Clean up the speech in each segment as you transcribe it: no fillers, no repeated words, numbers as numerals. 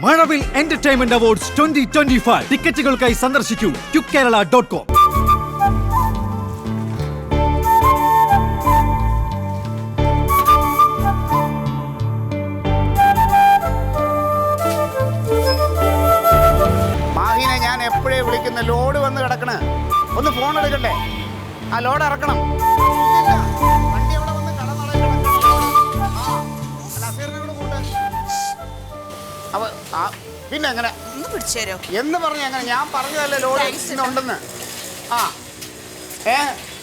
മഴവിൽ entertainment awards 2025 ടിക്കറ്റുകൾക്കായി സന്ദർശിക്കൂ qkerala.com. മാഹിനെ ഞാൻ എപ്പോഴേ വിളിക്കുന്ന ലോഡ് വന്ന് കിടക്കണ ഒന്ന് ഫോൺ എടുക്കണ്ടേ? ആ ലോഡ് ഇറക്കണം. വണ്ടി അവിടെ വന്ന് പിന്നെ എങ്ങനെ എന്ന് പറഞ്ഞ എങ്ങനെ? ഞാൻ പറഞ്ഞതല്ലേ ലോഡ് ഉണ്ടെന്ന്. ആ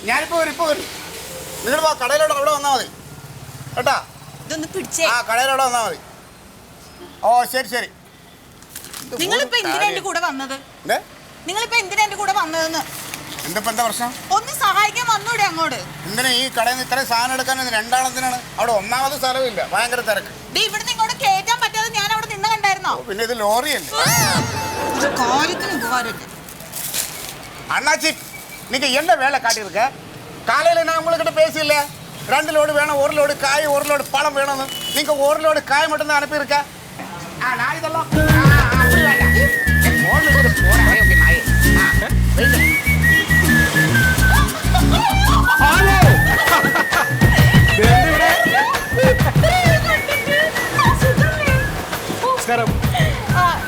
ഞാനിപ്പോ വരും. നിങ്ങൾ കടയിലോട്ട് അവിടെ വന്നാൽ മതി കേട്ടാ. ആ കടയിലോട്ട് വന്നാൽ മതി. ഓ ശരി. നിങ്ങളിപ്പോ എന്തിനാ എന്റെ കൂടെ വന്നത്? എന്താ പ്രശ്നം? ഒന്ന് സഹായിക്കാൻ വന്നൂടെ അങ്ങോട്ട്? എന്തിനാ ഈ കടയിൽ നിന്ന് ഇത്രയും സാധനം എടുക്കാൻ? രണ്ടാളത്തിനാണ്. അവിടെ ഒന്നാമത് സ്ഥലമില്ല, ഭയങ്കര തിരക്ക്. ഇവിടുന്ന് ഇങ്ങോട്ട് കേറ്റാൻ പറ്റാതെ ഞാൻ അവിടെ നിന്ന് കണ്ടായിരുന്നോ? പിന്നെ ഇത് ലോറിയല്ലേ? அண்ணாச்சி நீங்க என்ன வேலை காட்டியிருக்க? காலையில நான் உங்ககிட்ட பேசல, 2 லோடு வேணும், 1 லோடு காய், 1 லோடு பழம் வேணும்னு. நீங்க 1 லோடு காய் மட்டும் தான் அனுப்பியிருக்க. நான் இதெல்லாம் அப்படி வேண்டாம். போன் எடுத்து போறேன். ஓகே நாய். ഹലോ നമസ്കാരം.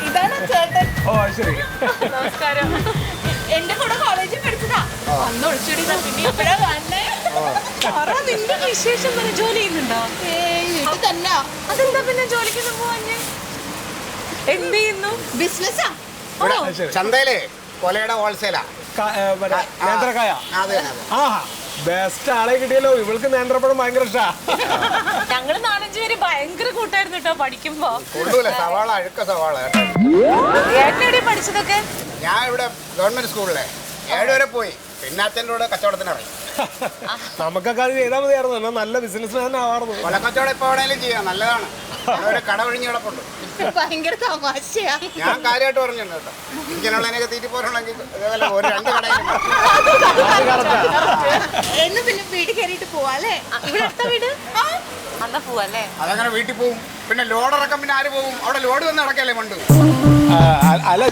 ഇതാണ് ചേട്ടൻ. ഓ ശരി. നമസ്കാരം. എന്റെ കൂടെ കോളേജിൽ പഠിച്ചതാ. അന്ന് ഒളിച്ചോടി ഇപ്പഴാ വന്നേ. നിന്റെ വിശേഷം പറഞ്ഞ ജോലി ചെയ്യുന്നുണ്ടോ? തന്നെ. അതെന്താ പിന്നെ ജോലിക്കൊന്നും പോവാഞ്ഞേ? എന്ത് ചെയ്യുന്നു? ബിസിനസ്സാ? ചന്തയിലെ കൊലയുടെ ഹോൾസെയിലാ. നേന്ത്രക്കായ. ആ ബെസ്റ്റ് ആളെ കിട്ടിയല്ലോ. ഇവൾക്ക് നേന്ത്രപ്പഴം ഭയങ്കര ഇഷ്ടാ. ഞങ്ങള് 4-5 പേര് ഭയങ്കര കൂട്ടായിരുന്നു കേട്ടോ പഠിക്കുമ്പോ. സവാള, അഴുക്ക സവാള. എവിടെയാ പഠിച്ചതൊക്കെ? ഞാൻ ഇവിടെ ഗവൺമെന്റ് സ്കൂളിലെ 7 വരെ പോയി. പിന്നെ അച്ഛൻ്റെ കൂടെ കച്ചവടത്തിന് ഇറങ്ങി. നമുക്കൊക്കെ അത് ചെയ്താൽ മതിയായിരുന്നു. എന്നാൽ നല്ല ബിസിനസ് മാൻ ആവാറുന്നു. കൊലക്കച്ചവടം എപ്പോ വേണേലും ചെയ്യാം, നല്ലതാണ്. ഒരു കട ഒഴിഞ്ഞ് കിടപ്പുണ്ട്. ഭയങ്കര തമാശയാ. ഞാൻ കാര്യമായിട്ട് പറഞ്ഞിട്ടുണ്ട് കേട്ടോ. ഇങ്ങനെയുള്ളതിനൊക്കെ തീറ്റി പോരണമെങ്കിൽ ഒരു 2 കടയിലും. എന്ന് പിന്നെ വീട്ടിൽ കയറിയിട്ട് പോവാല്ലേ? ഇവിടെ അടുത്ത വീട് പോവല്ലേ? അതങ്ങനെ വീട്ടിൽ പോവും. പിന്നെ ലോഡ് ഇറക്കം പിന്നെ ആര് പോവും? അവിടെ ലോഡ് വന്ന് ഇറക്കല്ലേ മണ്ട്. അല്ല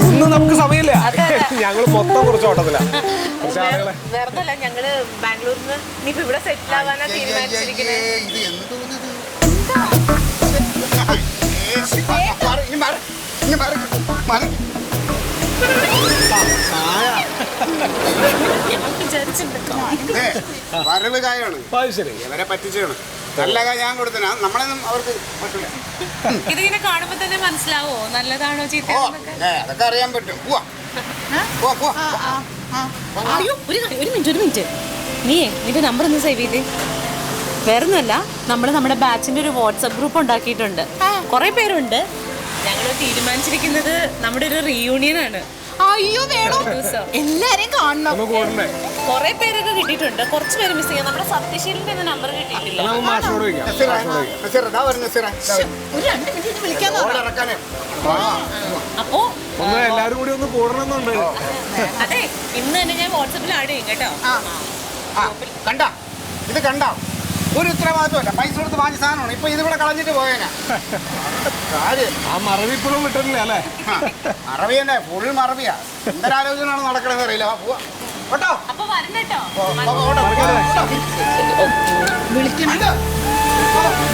ഇന്ന് നമുക്ക് സമയമില്ല. ഞങ്ങള് മൊത്തം കുറച്ച് ഓട്ടത്തില്ല. വേറെ ഞങ്ങള് ബാംഗ്ലൂരിൽ നിന്ന് ഇനിയിപ്പോ ഇവിടെ സെറ്റിൽ ആവാനാ തീരുമാനിച്ചിരിക്കുന്നത്. വരവ് കായാണ്. ഇവരെ പറ്റിച്ചാണ്. നല്ല കായ ഞാൻ കൊടുത്തനാ. നമ്മളൊന്നും അവർക്ക് പറ്റില്ല. ഇതിങ്ങനെ കാണുമ്പോ തന്നെ മനസ്സിലാവോ നല്ലതാണോ ചീത്തയാണോ? അതൊക്കെ അറിയാൻ പറ്റും. ഒരു മിനിറ്റ് നിന്റെ നമ്പർ ഒന്ന് സേവ് ചെയ്തേ. വേറൊന്നുമല്ല, നമ്മുടെ ബാച്ചിന്റെ ഒരു വാട്സപ്പ് ഗ്രൂപ്പ് ഉണ്ടാക്കിയിട്ടുണ്ട്. കുറെ പേരുണ്ട്. ഞങ്ങൾ തീരുമാനിച്ചിരിക്കുന്നത് നമ്മുടെ ഒരു റീയൂണിയൻ ആണ്. അയ്യോ വേണോ? എല്ലാരെയും കാണണം. കുറെ പേരൊക്കെ കിട്ടിയിട്ടുണ്ട്. കുറച്ച് പേര് മിസ് ചെയ്യാം. നമ്മുടെ സത്യശീലിന്റെ നമ്പർ കിട്ടിയിട്ടില്ല. അപ്പോ എല്ലാരും കൂടി ഒന്ന് കൂടണമെന്നുണ്ട്. അതെ, ഇന്ന് തന്നെ ഞാൻ വാട്സപ്പിൽ ആഡ് ചെയ്യും കേട്ടോ. കണ്ടാ ഇത് കണ്ടാ? ഒരു ഉത്തരവാദിത്വമല്ല. പൈസ കൊടുത്ത് വാങ്ങിയ സാധനമാണ്. ഇപ്പൊ ഇതിവിടെ കളഞ്ഞിട്ട് പോയേനാ. ആ മറവി ഇപ്പോഴും വിട്ടിട്ടില്ല അല്ലേ? മറവി തന്നെ, ഫുൾ മറവിയാ. എന്തൊരാലോചനയാണ് നടക്കണമെന്ന് അറിയില്ല. കേട്ടോ അപ്പൊ വരണട്ടോ.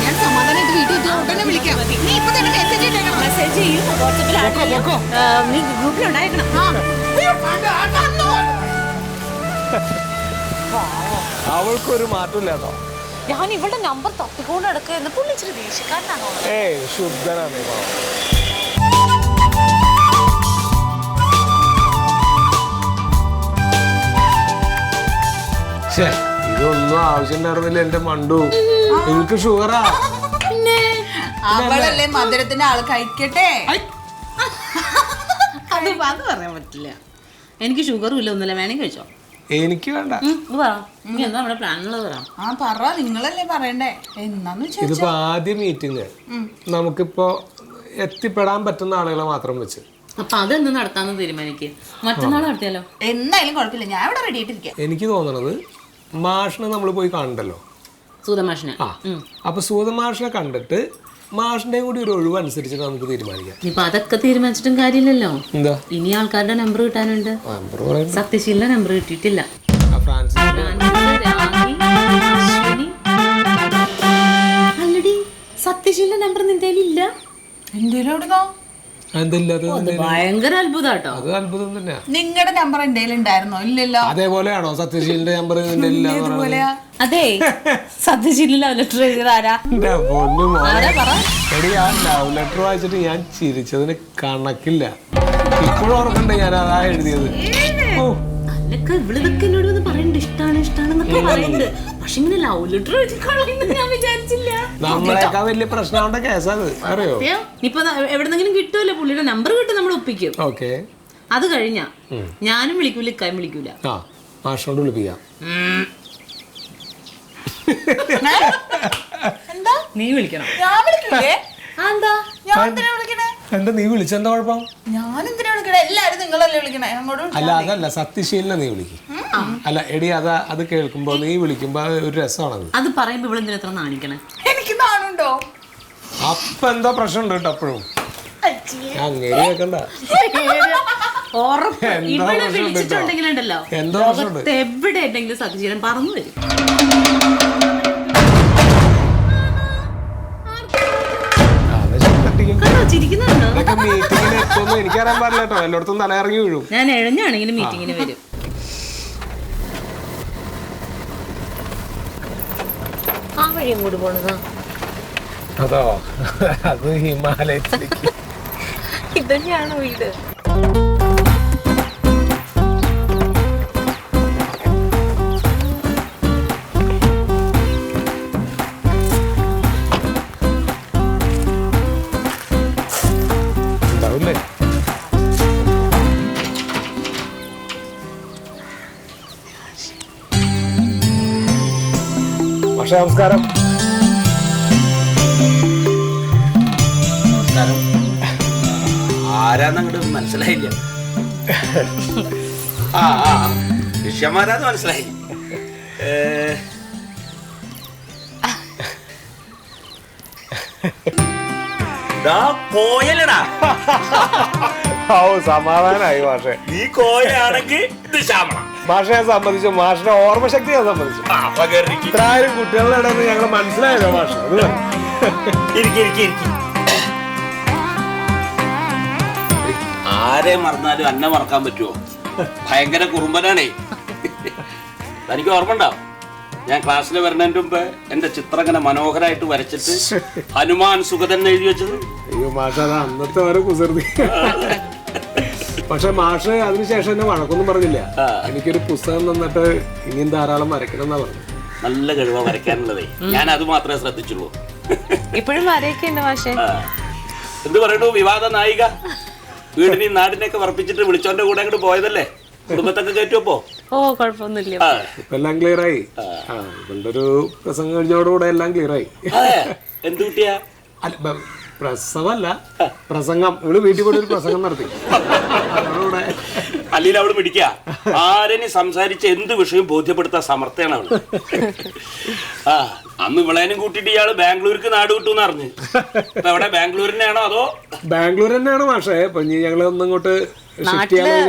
ഞാൻ സമാധാനമായിട്ട് വീട്ടിൽ ഉടനെ വിളിക്കാം. നീ ഇപ്പൊ തന്നെ മെസ്സേജ് ചെയ്യും. വാട്സപ്പിൽ ആഡ് ചെയ്യും. നീ ഗ്രൂപ്പിലുണ്ടായിരിക്കണം. അവൾക്കൊരു മാറ്റമില്ലാട്ടോ. ഞാൻ ഇവളുടെ നമ്പർ തപ്പിക്കൊണ്ട് നടക്കുക. പുള്ളി ഇച്ചിരി ദേഷ്യക്കാരനാണോ? ശുദ്ധനാണ്. ഇതൊന്നും ആവശ്യമുണ്ടായിരുന്നില്ല എന്റെ മണ്ടു. എനിക്ക് ഷുഗറാ. അവളല്ലേ മധുരത്തിന്റെ ആള് കഴിക്കട്ടെ. അത് പറയാൻ പറ്റില്ല. എനിക്ക് ഷുഗറും ഇല്ല, ഒന്നുമില്ല. വേണമെങ്കിൽ കഴിച്ചോ. എനിക്ക് വേണ്ട. നിങ്ങളല്ലേ പറയണ്ടേ? എന്നാന്ന് ഇതിപ്പോ ആദ്യ മീറ്റിംഗ് നമുക്കിപ്പോ എത്തിപ്പെടാൻ പറ്റുന്ന ആളുകളെ മാത്രം വെച്ച്. അപ്പൊ അതെന്ന് നടത്താന്ന് തീരുമാനിക്കുക. മറ്റന്നാൾ നടത്തിയാലോ? എന്തായാലും കുഴപ്പമില്ല, ഞാൻ ഇവിടെ റെഡി ആയിട്ടിരിക്കാം. എനിക്ക് തോന്നണത് മാഷിനെ നമ്മൾ പോയി കാണണ്ടല്ലോ, സൂതമാഷിനെ. അപ്പൊ സൂതമാഷിനെ കണ്ടിട്ട് മാഷിന്റെ കൂടി ഒരു ഒഴിവ് അനുസരിച്ചിട്ട് നമുക്ക് തീരുമാനിക്കാം. ഇപ്പൊ അതൊക്കെ തീരുമാനിച്ചിട്ടും കാര്യമില്ലല്ലോ. എന്താ ഇനി ആൾക്കാരുടെ നമ്പർ കിട്ടാനുണ്ട്. സത്യശീലിന്റെ നമ്പർ കിട്ടിയിട്ടില്ല. അല്ലടി സത്യശീലിന്റെ നമ്പർ നിന്റെ ഇല്ല. ഭയങ്കര അത്ഭുതാട്ടോ. അത് അത്ഭുതം തന്നെയാ. നിങ്ങളുടെ നമ്പർ എന്റെ ഉണ്ടായിരുന്നോ? ഇല്ലല്ലോ. അതേപോലെയാണോ സത്യശീലിന്റെ നമ്പർ നിന്റെ ഇല്ല? അതെ സത്യശീലിന്റെ ലവ് ലെറ്റർ എഴുതിയത് ആരാ? എടി ആ ലവ് ലെറ്റർ വായിച്ചിട്ട് ഞാൻ ചിരിച്ചതിന് കണക്കില്ല. ഇപ്പോഴും ഓർക്കണ്ടേ ഞാൻ അതാ എഴുതിയത്. അല്ലൊക്കെ ഇവളിതൊക്കെ എന്നോട് വന്ന് പറയണ്ട് ഇഷ്ടാണെന്നൊക്കെ പറയുന്നുണ്ട്. പക്ഷെ ഇങ്ങനെ ലവ് ലെറ്റർ എഴുതിക്കളയുന്നത് ഞാൻ വിചാരിച്ചില്ല. നമ്മളെക്കാ വലിയ പ്രശ്നമുണ്ട കേസാണ്, അറിയോ? ഇപ്പൊ എവിടെന്നെങ്കിലും കിട്ടുമല്ലോ, പുള്ളിയുടെ നമ്പർ കിട്ടും, നമ്മൾ ഒപ്പിക്കും. ഓക്കെ, അത് കഴിഞ്ഞാ ഞാനും വിളിക്കൂല, ഇക്കായും വിളിക്കൂല. ആ മാഷോണ്ട് വിളിപ്പിക്കാം. നീ വിളിക്കണം. ഞാൻ വിളിക്കില്ലേ? എന്താ നീ വിളിച്ചെന്താ കുഴപ്പം? ഞാൻ എന്തിനാ വിളിക്കണേ? എല്ലാരും നിങ്ങളല്ലേ വിളിക്കണേ. അല്ല അതല്ല, സത്യശീലിനെ നീ വിളിക്കും. അല്ല എടി അത് കേൾക്കുമ്പോ നീ വിളിക്കുമ്പോ ഒരു രസമാണത്. അത് പറയുമ്പോ ഇവിടെ എന്തിനാ എത്ര നാണിക്കണേ? എനിക്ക് നാണുണ്ടോ? അപ്പൊ എന്താ പ്രശ്നം ഉണ്ട് കേട്ടോ അപ്പോഴും. അങ്ങനെ കേക്കണ്ട. ഇവിടെ വിളിച്ചിട്ടുണ്ടെങ്കിലുണ്ടല്ലോ, എവിടെ ഉണ്ടെങ്കിലും സത്യശീലൻ പറന്നു വരും. എനിക്കറിയാൻ പാടില്ല കേട്ടോ, എല്ലായിടത്തും തലയിറങ്ങി വീഴും. ഞാൻ എഴഞ്ഞാണെങ്കിലും മീറ്റിങ്ങിന് വരും. ആ വഴി അങ്ങോട്ട് പോണതാ. അതോ അത് ഹിമാലയത്തിലേക്ക്. ഇതന്നെയാണോ വീട്? പക്ഷെ നമസ്കാരം. ആരാന്നങ്ങോട്ട് മനസ്സിലായില്ല. ശിഷ്യന്മാരാന്ന് മനസ്സിലായി. കോയലടാ. സമാധാനായി മാഷെ. നീ കോയലാണെങ്കിൽ ഇത് ശ്യാമള. മാഷെ സംബന്ധിച്ചു, മാഷിന്റെ ഓർമ്മശക്തി ഞാൻ സംബന്ധിച്ചു. ഇത്രായിരം കുട്ടികളുടെ ഇടയിൽ ഞങ്ങൾ മനസ്സിലായല്ലോ മാഷ. ആരെ മറന്നാലും അന്നെ മറക്കാൻ പറ്റുമോ? ഭയങ്കര കുറുമ്പനാണേ. തനിക്ക് ഓർമ്മ ഉണ്ടാവും, ഞാൻ ക്ലാസ്സിൽ വരുന്നതിന് മുമ്പ് എന്റെ ചിത്രം ഇങ്ങനെ മനോഹരമായിട്ട് വരച്ചിട്ട് ഹനുമാൻ സുഗതൻ എഴുതി വെച്ചത്. അയ്യോ മാഷ, അത് അന്നത്തെ ഓരോ കുസൃതി. പക്ഷെ മാഷ് അതിനുശേഷം എന്നെ വഴക്കൊന്നും പറഞ്ഞില്ല. എനിക്കൊരു പുസ്തകം തന്നിട്ട് ഇനിയും ധാരാളം വരയ്ക്കണം എന്നാ പറഞ്ഞു. നല്ല കഴിവാ വരയ്ക്കാനുള്ളതേ, ഞാൻ അത് മാത്രമേ ശ്രദ്ധിച്ചുള്ളൂ. ഇപ്പോഴും വരയൊക്കെ ഉണ്ട് മാഷെ. എന്ത് പറയണു, വിവാദ നായിക. വീടിനെയും നാടിനെയൊക്കെ വർപ്പിച്ചിട്ട് വിളിച്ചോന്റെ കൂടെ അങ്ങോട്ട് പോയതല്ലേ? കുടുംബത്തൊക്കെ കയറ്റുവപ്പോ? ഓ കുഴപ്പമൊന്നുമില്ല, ഇപ്പൊ എല്ലാം ക്ലിയർ ആയി. ഇവളുടെ ഒരു പ്രസംഗം കഴിഞ്ഞോടുകൂടെ എല്ലാം ക്ലിയർ ആയി. എന്ത് കുട്ടിയാ? പ്രസവല്ല, പ്രസംഗം. ഇവള് വീട്ടിൽ കൂടെ ഒരു പ്രസംഗം നടത്തി. അല്ലെങ്കിൽ അവള് പിടിക്ക ആരെയും സംസാരിച്ച് എന്ത് വിഷയം ബോധ്യപ്പെടുത്താൻ സമർത്ഥയാണ് അവള്. അന്ന് ഇവളേനും കൂട്ടിട്ട് ഇയാള് ബാംഗ്ലൂർക്ക് നാട് വിട്ടു അറിഞ്ഞു. എവിടെ, ബാംഗ്ലൂരിനെയാണോ അതോ? ബാംഗ്ലൂർ തന്നെയാണ് മാഷേ. ഇപ്പൊ ഞങ്ങള് ഒന്നിങ്ങോട്ട്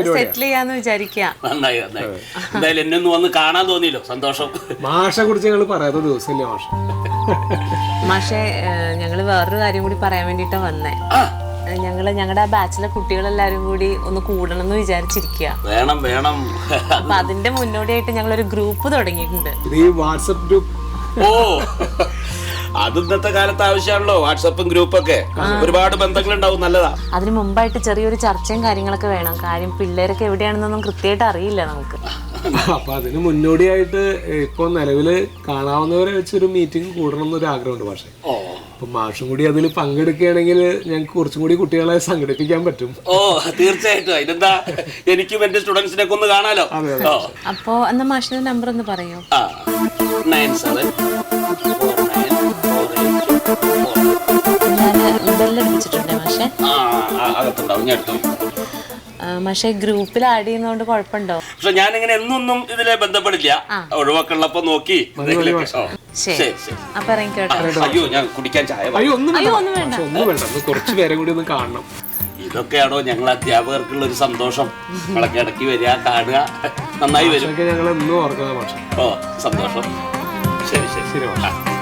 സെറ്റിൽ ചെയ്യാന്ന് വിചാരിക്കുക. നന്നായി നന്നായി. എന്തായാലും എന്നെ ഒന്ന് വന്ന് കാണാൻ തോന്നിയല്ലോ, സന്തോഷം. മാഷെ കുറിച്ച് ഞങ്ങൾ പറയാത്ത ദിവസമില്ല മാഷ. മാഷെ, ഞങ്ങള് വേറൊരു കാര്യം കൂടി പറയാൻ വേണ്ടിട്ടാ വന്നേ. ഞങ്ങളുടെ ആ ബാച്ചിലെ കുട്ടികളെല്ലാരും കൂടി ഒന്ന് കൂടണം എന്ന് വിചാരിച്ചിരിക്കുക. വേണം വേണം. അപ്പൊ അതിന്റെ മുന്നോടിയായിട്ട് ഞങ്ങളൊരു ഗ്രൂപ്പ് തുടങ്ങിയിട്ടുണ്ട്. WhatsApp group. ഓ, അത് ഇന്നത്തെ കാലത്ത് ആവശ്യമാണല്ലോ, വാട്സപ്പും ഗ്രൂപ്പൊക്കെ. ഒരുപാട് ബന്ധങ്ങൾ ഉണ്ടാവും, നല്ലതാ. അതിന് മുമ്പായിട്ട് ചെറിയൊരു ചർച്ചയും കാര്യങ്ങളൊക്കെ വേണം. കാര്യം പിള്ളേരൊക്കെ എവിടെയാണെന്നൊന്നും കൃത്യമായിട്ട് അറിയില്ല നമുക്ക്. അപ്പൊ അതിന് മുന്നോടിയായിട്ട് ഇപ്പൊ നിലവില് കാണാവുന്നവരെ വെച്ചൊരു മീറ്റിംഗ് കൂടണം എന്നൊരു ആഗ്രഹമുണ്ട്. പക്ഷെ അപ്പൊ മാഷും കൂടി അതിൽ പങ്കെടുക്കുകയാണെങ്കിൽ ഞങ്ങൾക്ക് കുറച്ചും കൂടി കുട്ടികളെ സംഘടിപ്പിക്കാൻ പറ്റും. ഓ തീർച്ചയായിട്ടും. അതിനെന്താ, എനിക്കും എന്റെ സ്റ്റുഡൻസിനെ ഒന്ന് കാണാലോ. അപ്പൊ എന്നാ മാഷിന്റെ നമ്പർ ഒന്ന് പറയോ? 97494848. ഞാൻ ബെല്ലടിച്ചിട്ടുണ്ടേ മാഷെ. അകത്തുണ്ടാവും, ഞാൻ എടുത്തു. പക്ഷെ ഗ്രൂപ്പിൽ ആഡ് ചെയ്യുന്നതുകൊണ്ട് കുഴപ്പമുണ്ടോ? പക്ഷെ ഞാനിങ്ങനെ എന്നൊന്നും ഇതിലെ ബന്ധപ്പെടില്ല. ഒഴിവാക്കുള്ളപ്പോ നോക്കി എന്തെങ്കിലുമൊക്കെ. ശരി, അപ്പൊ ഇറങ്ങിക്കോട്ടെ. അയ്യോ ഞാൻ കുടിക്കാൻ ചായ അയ്യോ ഒന്നും അയ്യോ, വേണ്ട. ഒന്നും വേണ്ട. പക്ഷെ ഒന്നും വേണ്ട, ഒന്ന് കുറച്ച് പേരെ കൂടി ഒന്ന് കാണണം. ഇതൊക്കെയാണോ ഞങ്ങൾ അധ്യാപകർക്കുള്ള ഒരു സന്തോഷം? നമ്മളൊക്കെ ഇടയ്ക്ക് വരിക, കാണുക, നന്നായി വരും. ഞങ്ങൾ എന്നും ഓർക്കുന്ന ഭാഷ. ഓ സന്തോഷം. ശരി ശരി ശരി ഭാഷ.